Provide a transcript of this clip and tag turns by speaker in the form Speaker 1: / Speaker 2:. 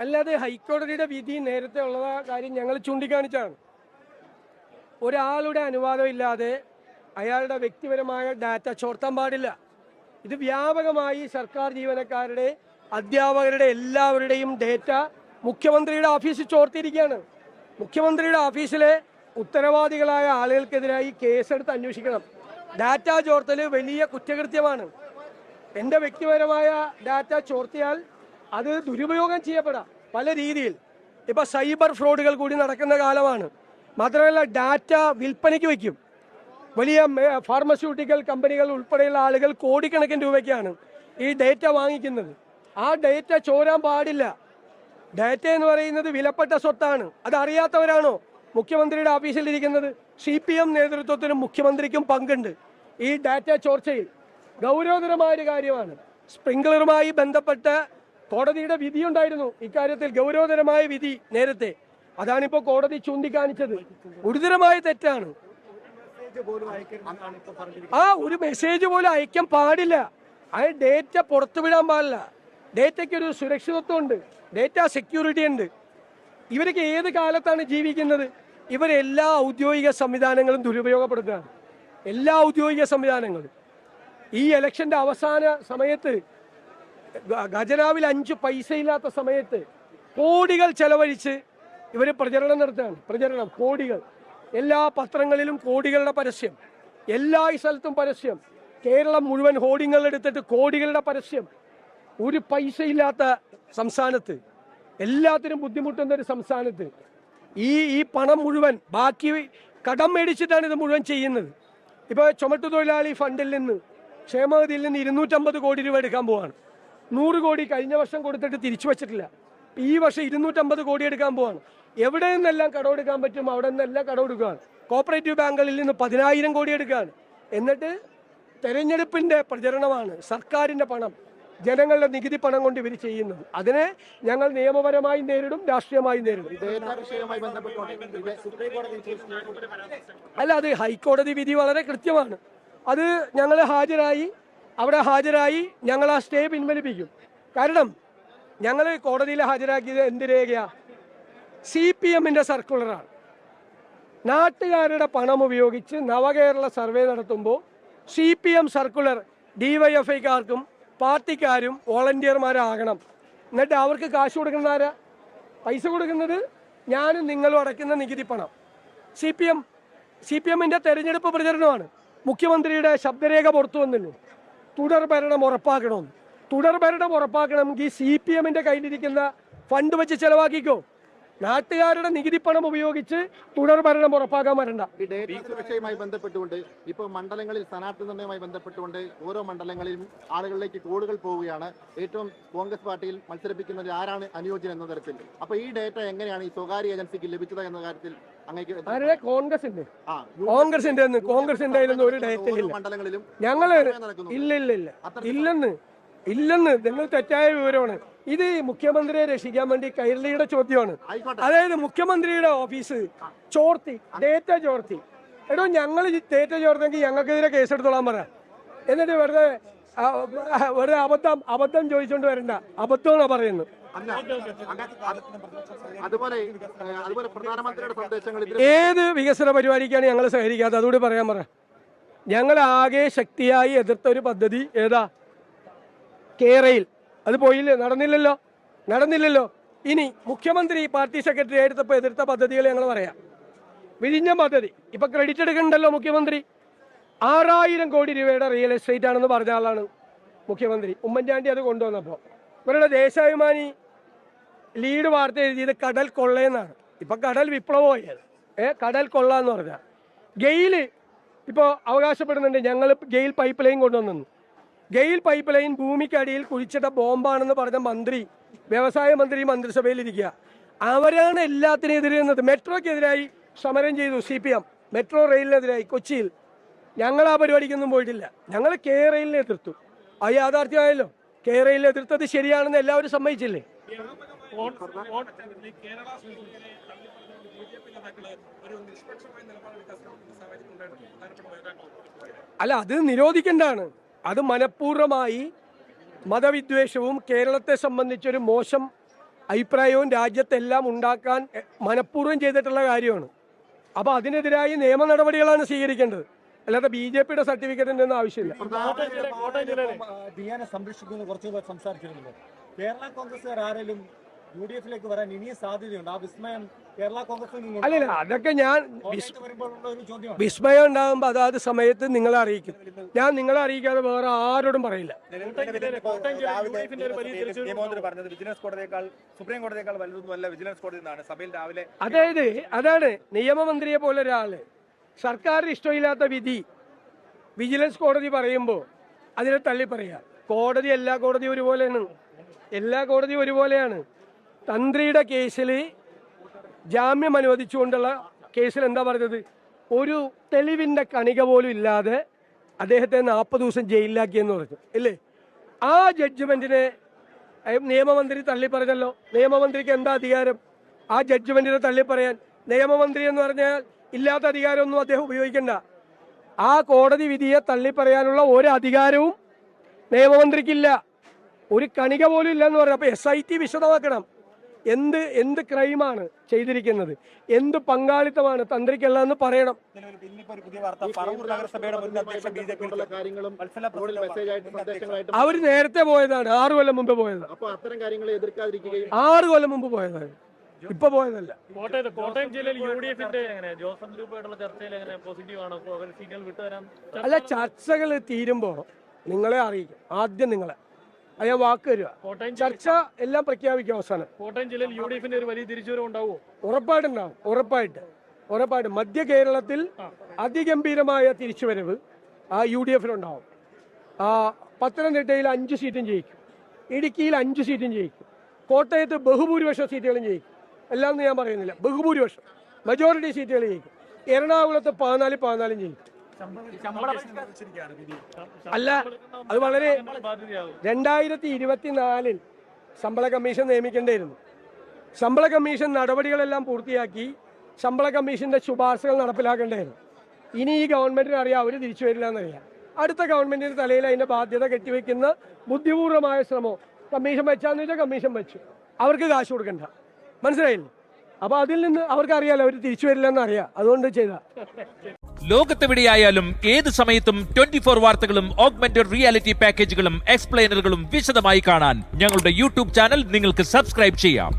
Speaker 1: അല്ലാതെ ഹൈക്കോടതിയുടെ വിധി നേരത്തെ ഉള്ള കാര്യം ഞങ്ങൾ ചൂണ്ടിക്കാണിച്ചാണ്. ഒരാളുടെ അനുവാദം ഇല്ലാതെ അയാളുടെ വ്യക്തിപരമായ ഡാറ്റ ചോർത്താൻ പാടില്ല. ഇത് വ്യാപകമായി സർക്കാർ ജീവനക്കാരുടെ, അധ്യാപകരുടെ എല്ലാവരുടെയും ഡേറ്റ മുഖ്യമന്ത്രിയുടെ ഓഫീസിൽ ചോർത്തിയിരിക്കുകയാണ്. മുഖ്യമന്ത്രിയുടെ ഓഫീസിലെ ഉത്തരവാദികളായ ആളുകൾക്കെതിരായി കേസെടുത്ത് അന്വേഷിക്കണം. ഡാറ്റ ചോർത്തൽ വലിയ കുറ്റകൃത്യമാണ്. എൻ്റെ വ്യക്തിപരമായ ഡാറ്റ ചോർത്തിയാൽ അത് ദുരുപയോഗം ചെയ്യപ്പെടാം പല രീതിയിൽ. ഇപ്പം സൈബർ ഫ്രോഡുകൾ കൂടി നടക്കുന്ന കാലമാണ്. മാത്രമല്ല, ഡാറ്റ വിൽപ്പനയ്ക്ക് വയ്ക്കും. വലിയ ഫാർമസ്യൂട്ടിക്കൽ കമ്പനികൾ ഉൾപ്പെടെയുള്ള ആളുകൾ കോടിക്കണക്കിന് രൂപയ്ക്കാണ് ഈ ഡേറ്റ വാങ്ങിക്കുന്നത്. ആ ഡേറ്റ ചോരാൻ പാടില്ല. ഡാറ്റ എന്ന് പറയുന്നത് വിലപ്പെട്ട സ്വത്താണ്. അതറിയാത്തവരാണോ മുഖ്യമന്ത്രിയുടെ ഓഫീസിലിരിക്കുന്നത്? CPM നേതൃത്വത്തിനും മുഖ്യമന്ത്രിക്കും പങ്കുണ്ട് ഈ ഡാറ്റ ചോർച്ചയിൽ. ഗൗരവതരമായൊരു കാര്യമാണ്. സ്പ്രിംഗ്ലറുമായി ബന്ധപ്പെട്ട് കോടതിയുടെ വിധിയുണ്ടായിരുന്നു ഇക്കാര്യത്തിൽ, ഗൗരവതരമായ വിധി നേരത്തെ. അതാണിപ്പോൾ കോടതി ചൂണ്ടിക്കാണിച്ചത്. ഗുരുതരമായ തെറ്റാണ്. ഒരു മെസ്സേജ് പോലും അയക്കാൻ പാടില്ല. ആ ഡേറ്റ പുറത്തുവിടാൻ പാടില്ല. ഡേറ്റയ്ക്ക് ഒരു സുരക്ഷിതത്വം ഉണ്ട്, ഡേറ്റ സെക്യൂരിറ്റി ഉണ്ട്. ഇവരൊക്കെ ഏത് കാലത്താണ് ജീവിക്കുന്നത്? ഇവരെല്ലാ ഔദ്യോഗിക സംവിധാനങ്ങളും ദുരുപയോഗപ്പെടുത്തുകയാണ്. എല്ലാ ഔദ്യോഗിക സംവിധാനങ്ങളും. ഈ ഇലക്ഷന്റെ അവസാന സമയത്ത് ഖജനാവിൽ 5 പൈസ ഇല്ലാത്ത സമയത്ത് കോടികൾ ചെലവഴിച്ച് ഇവർ പ്രചരണം നടത്തുകയാണ്. കോടികൾ. എല്ലാ പത്രങ്ങളിലും കോടികളുടെ പരസ്യം, എല്ലാ സ്ഥലത്തും പരസ്യം. കേരളം മുഴുവൻ ഹോർഡിങ്ങൾ എടുത്തിട്ട് കോടികളുടെ പരസ്യം. ഒരു പൈസ ഇല്ലാത്ത സംസ്ഥാനത്ത്, എല്ലാത്തിനും ബുദ്ധിമുട്ടുന്ന ഒരു സംസ്ഥാനത്ത് ഈ പണം മുഴുവൻ ബാക്കി കടം മേടിച്ചിട്ടാണ് ഇത് മുഴുവൻ ചെയ്യുന്നത്. ഇപ്പോൾ ചുമട്ടുതൊഴിലാളി ഫണ്ടിൽ നിന്ന്, ക്ഷേമനിധിയിൽ നിന്ന് 250 കോടി രൂപ എടുക്കാൻ പോവാണ്. 100 കോടി കഴിഞ്ഞ വർഷം കൊടുത്തിട്ട് തിരിച്ചു വച്ചിട്ടില്ല. ഈ വർഷം 250 കോടി എടുക്കാൻ പോവാണ്. എവിടെ നിന്നെല്ലാം കടമെടുക്കാൻ പറ്റും അവിടെ നിന്നെല്ലാം കടമെടുക്കുകയാണ്. കോപ്പറേറ്റീവ് ബാങ്കുകളിൽ നിന്ന് 10,000 കോടി എടുക്കുകയാണ്. എന്നിട്ട് തെരഞ്ഞെടുപ്പിന്റെ പ്രചരണമാണ്. സർക്കാരിന്റെ പണം, ജനങ്ങളുടെ നികുതി പണം കൊണ്ട് ഇവർ ചെയ്യുന്നത്. അതിനെ ഞങ്ങൾ നിയമപരമായി നേരിടും, രാഷ്ട്രീയമായി നേരിടും. അല്ല, അത് ഹൈക്കോടതി വിധി വളരെ കൃത്യമാണ്. അത് ഞങ്ങൾ അവിടെ ഹാജരായി ഞങ്ങൾ ആ സ്റ്റേ പിൻവലിപ്പിക്കും. കാരണം ഞങ്ങൾ കോടതിയിൽ ഹാജരാക്കിയത് എന്ത് രേഖയാ? CPMന്റെ സർക്കുലറാണ്. നാട്ടുകാരുടെ പണം ഉപയോഗിച്ച് നവകേരള സർവേ നടത്തുമ്പോൾ CPM സർക്കുലർ DYFIക്കാർക്കും പാർട്ടിക്കാരും വോളണ്ടിയർമാരാകണം. എന്നിട്ട് അവർക്ക് കാശ് കൊടുക്കുന്ന ആരാ? പൈസ കൊടുക്കുന്നത് ഞാനും നിങ്ങളും അടയ്ക്കുന്ന നികുതി പണം. CPMന്റെ തെരഞ്ഞെടുപ്പ് പ്രചരണമാണ്. മുഖ്യമന്ത്രിയുടെ ശബ്ദരേഖ പുറത്തു വന്നില്ലേ, തുടർ ഭരണം ഉറപ്പാക്കണമെന്ന്. തുടർ ഭരണം ഉറപ്പാക്കണമെങ്കിൽ CPMന്റെ കയ്യിലിരിക്കുന്ന ഫണ്ട് വെച്ച് ചെലവാക്കിക്കോ. നാട്ടുകാരുടെ നികുതി പണം ഉപയോഗിച്ച് തുടർ ഭരണം ഉറപ്പാക്കാൻ വരണ്ട.
Speaker 2: ഈ ഡേറ്റ സുരക്ഷയുമായി ബന്ധപ്പെട്ടുകൊണ്ട് ഇപ്പോൾ മണ്ഡലങ്ങളിൽ സ്ഥാനാർത്ഥി നിർണ്ണയവുമായി ബന്ധപ്പെട്ടുകൊണ്ട് ഓരോ മണ്ഡലങ്ങളിലും ആളുകളിലേക്ക് കോളുകൾ പോവുകയാണ്. ഏറ്റവും കോൺഗ്രസ് പാർട്ടിയിൽ മത്സരിപ്പിക്കുന്നത് ആരാണ് അനുയോജ്യം എന്ന തരത്തിൽ. അപ്പൊ ഈ ഡേറ്റ എങ്ങനെയാണ് ഈ സ്വകാര്യ ഏജൻസിക്ക് ലഭിച്ചത് എന്ന കാര്യത്തിൽ
Speaker 1: കോൺഗ്രസിന്റെ ഒരു ഡേറ്റ
Speaker 2: മണ്ഡലങ്ങളിലും
Speaker 1: ഞങ്ങള് ഇല്ലെന്ന് നിങ്ങൾ തെറ്റായ വിവരമാണ്. ഇത് മുഖ്യമന്ത്രിയെ രക്ഷിക്കാൻ വേണ്ടി കൈരളിയുടെ ചോദ്യമാണ്. അതായത് മുഖ്യമന്ത്രിയുടെ ഓഫീസ് ഡേറ്റ ചോർത്തി. എടോ, ഞങ്ങൾ ഡേറ്റ ചോർത്തെങ്കിൽ ഞങ്ങൾക്കെതിരെ കേസെടുത്തോളാൻ പറ. എന്നിട്ട് വെറുതെ അബദ്ധം ചോദിച്ചോണ്ട് വരണ്ട. അബദ്ധമാണ് പറയുന്നത്. ഏത് വികസന പരിപാടിക്കാണ് ഞങ്ങൾ സഹകരിക്കാത്തത്? അതുകൂടി പറയാൻ പറ. ഞങ്ങൾ ആകെ ശക്തിയായി എതിർത്ത ഒരു പദ്ധതി ഏതാ? കേരയിൽ. അത് പോയില്ലേ? നടന്നില്ലല്ലോ. ഇനി മുഖ്യമന്ത്രി പാർട്ടി സെക്രട്ടറി എടുത്തപ്പോൾ എതിർത്ത പദ്ധതികൾ ഞങ്ങൾ പറയാം. വിഴിഞ്ഞം പദ്ധതി ഇപ്പൊ ക്രെഡിറ്റ് എടുക്കണ്ടല്ലോ മുഖ്യമന്ത്രി. 6,000 കോടി രൂപയുടെ റിയൽ എസ്റ്റേറ്റ് ആണെന്ന് പറഞ്ഞ ആളാണ് മുഖ്യമന്ത്രി. ഉമ്മൻചാണ്ടി അത് കൊണ്ടുവന്നപ്പോൾ ഇവരുടെ ദേശാഭിമാനി ലീഡ് വാർത്ത എഴുതിയത് കടൽ കൊള്ളയെന്നാണ്. ഇപ്പൊ കടൽ വിപ്ലവമായത്. കടൽ കൊള്ള എന്ന് പറഞ്ഞാൽ ഗെയില് ഇപ്പോൾ അവകാശപ്പെടുന്നുണ്ട് ഞങ്ങൾ ഗെയിൽ പൈപ്പ് ലൈൻ കൊണ്ടുവന്നു. ഗെയിൽ പൈപ്പ് ലൈൻ ഭൂമിക്കടിയിൽ കുഴിച്ചിട്ട ബോംബാണെന്ന് പറഞ്ഞ വ്യവസായ മന്ത്രി മന്ത്രിസഭയിലിരിക്കുക. അവരാണ് എല്ലാത്തിനെതിരെ നിന്നത്. മെട്രോക്കെതിരായി സമരം ചെയ്തു CPM. മെട്രോ റെയിലിനെതിരായി കൊച്ചിയിൽ. ഞങ്ങൾ ആ പരിപാടിക്കൊന്നും പോയിട്ടില്ല. ഞങ്ങൾ റെയിലിനെ എതിർത്തു. അത് യാഥാർത്ഥ്യമായല്ലോ. റെയിലിനെ എതിർത്തത് ശരിയാണെന്ന് എല്ലാവരും സമ്മതിച്ചില്ലേ? അല്ല, അത് നിരോധിക്കേണ്ടതാണ്. അത് മനഃപൂർവ്വമായി മതവിദ്വേഷവും കേരളത്തെ സംബന്ധിച്ചൊരു മോശം അഭിപ്രായവും രാജ്യത്തെല്ലാം ഉണ്ടാക്കാൻ മനഃപൂർവ്വം ചെയ്തിട്ടുള്ള കാര്യമാണ്. അപ്പോൾ അതിനെതിരായി നിയമ നടപടികളാണ് സ്വീകരിക്കേണ്ടത്, അല്ലാതെ BJPയുടെ സർട്ടിഫിക്കറ്റിൻ്റെ ഒന്നും ആവശ്യമില്ല.
Speaker 3: ദിയാനെ സംരക്ഷിക്കുന്നു കുറച്ച് സംസാരിച്ചിരുന്നു. കേരള കോൺഗ്രസ്സുകാർ ആരെങ്കിലും UDF-ലേക്ക് വരാൻ ഇനിയും സാധ്യതയുണ്ട്? ആ വിസ്മയം കേരള കോൺഗ്രസിൽ നിന്ന്
Speaker 1: അല്ലല്ല, അതൊക്കെ ഞാൻ
Speaker 3: വരുമ്പോഴുള്ള ഒരു ചോദ്യമാണ്.
Speaker 1: വിസ്മയം ഉണ്ടാകുമ്പോൾ അതാത് സമയത്ത് നിങ്ങളെ അറിയിക്കും. ഞാൻ നിങ്ങളെ അറിയിക്കാതെ വേറെ ആരോടും പറയില്ല.
Speaker 4: നിയമമന്ത്രി പറഞ്ഞത് വിജിലൻസ് കോടതിയേക്കാൾ സുപ്രീം കോടതിയേക്കാൾ വലുതൊന്നുമല്ല വിജിലൻസ് കോടതി എന്നാണ് സഭയിൽ രാവിലെ.
Speaker 1: അതാണ് നിയമമന്ത്രിയെ പോലെ ഒരാള് സർക്കാരിന് ഇഷ്ടമില്ലാത്ത വിധി വിജിലൻസ് കോടതി പറയുമ്പോൾ അതിനെ തള്ളി പറയാം. കോടതി എല്ലാ കോടതിയും ഒരുപോലെയാണ്, എല്ലാ കോടതിയും ഒരുപോലെയാണ്. തന്ത്രിയുടെ കേസിൽ ജാമ്യം അനുവദിച്ചുകൊണ്ടുള്ള കേസിൽ എന്താ പറഞ്ഞത്? ഒരു തെളിവിൻ്റെ കണിക പോലും ഇല്ലാതെ അദ്ദേഹത്തെ 40 ദിവസം ജയിലിലാക്കിയെന്ന് പറഞ്ഞു ഇല്ലേ? ആ ജഡ്ജ്മെന്റിനെ നിയമമന്ത്രി തള്ളി പറഞ്ഞല്ലോ. നിയമമന്ത്രിക്ക് എന്താ അധികാരം ആ ജഡ്ജ്മെന്റിനെ തള്ളി പറയാൻ? നിയമമന്ത്രി എന്ന് പറഞ്ഞാൽ ഇല്ലാത്ത അധികാരമൊന്നും അദ്ദേഹം ഉപയോഗിക്കണ്ട. ആ കോടതി വിധിയെ തള്ളി പറയാനുള്ള ഒരു അധികാരവും നിയമമന്ത്രിക്കില്ല, ഒരു കണിക പോലും ഇല്ല എന്ന് പറഞ്ഞു. അപ്പോൾ SIT വിശദമാക്കണം. എന്ത് ക്രൈമാണ് ചെയ്തിരിക്കുന്നത്, എന്ത് പങ്കാളിത്തമാണ് തന്ത്രിക്കുള്ളതെന്ന് പറയണം. അവർ നേരത്തെ പോയതാണ്, 6 കൊല്ലം മുമ്പ് പോയത്. 6 കൊല്ലം മുമ്പ് പോയതാണ്, ഇപ്പൊ പോയതല്ല.
Speaker 5: കോട്ടയം ജില്ലയിൽ UDF-ന്റെ ജോസഫ് ഗ്രൂപ്പായിട്ടുള്ള ചർച്ചയിൽ പോസിറ്റീവ് ആണോ? സീറ്റുകൾ വിട്ടുതരാൻ
Speaker 1: അല്ല, ചർച്ചകൾ തീരുമ്പോ നിങ്ങളെ അറിയിക്കും, ആദ്യം നിങ്ങളെ. അത് ഞാൻ വാക്ക് തരിക. ചർച്ച എല്ലാം പ്രഖ്യാപിക്കും അവസാനം.
Speaker 5: കോട്ടയം ജില്ലയിൽ UDF-ന്റെ ഒരു വലിയ തിരിച്ചുവരവ് ഉണ്ടാവുമോ?
Speaker 1: ഉറപ്പായിട്ടുണ്ടാവും, ഉറപ്പായിട്ട്. മധ്യ കേരളത്തിൽ അതിഗംഭീരമായ തിരിച്ചുവരവ് UDF-നുണ്ടാവും. പത്തനംതിട്ടയിൽ 5 സീറ്റും ജയിക്കും, ഇടുക്കിയിൽ 5 സീറ്റും ജയിക്കും, കോട്ടയത്ത് ബഹുഭൂരിപക്ഷം സീറ്റുകളും ജയിക്കും. എല്ലാം ഞാൻ പറയുന്നില്ല, ബഹുഭൂരിപക്ഷം മജോറിറ്റി സീറ്റുകൾ ജയിക്കും. എറണാകുളത്ത് 14 ജയിക്കും. അല്ല, അത് വളരെ 2024 ശമ്പള കമ്മീഷൻ നിയമിക്കേണ്ടിയിരുന്നു. ശമ്പള കമ്മീഷൻ നടപടികളെല്ലാം പൂർത്തിയാക്കി ശമ്പള കമ്മീഷന്റെ ശുപാർശകൾ നടപ്പിലാക്കേണ്ടതായിരുന്നു. ഇനി ഈ ഗവൺമെന്റിന് അറിയാം അവർ തിരിച്ചു വരില്ല എന്നറിയാം. അടുത്ത ഗവൺമെന്റിന്റെ തലയിൽ അതിന്റെ ബാധ്യത കെട്ടിവെക്കുന്ന ബുദ്ധിപൂർവമായ ശ്രമം. കമ്മീഷൻ വെച്ചാന്ന് വെച്ചാൽ കമ്മീഷൻ വെച്ചു, അവർക്ക് കാശ് കൊടുക്കണ്ട, മനസ്സിലായില്ലേ? അപ്പൊ അതിൽ നിന്ന് അവർക്ക് അറിയാലോ അവർ തിരിച്ചു വരില്ല എന്നറിയാം, അതുകൊണ്ട് ചെയ്ത.
Speaker 6: ലോകത്തെവിടെയായാലും ഏത് സമയത്തും 24 വാർത്തകളും ഓഗ്മെന്റഡ് റിയാലിറ്റി പാക്കേജുകളും എക്സ്പ്ലെയിനറുകളും വിശദമായി കാണാൻ ഞങ്ങളുടെ YouTube ചാനൽ നിങ്ങൾക്ക് സബ്സ്ക്രൈബ് ചെയ്യാം.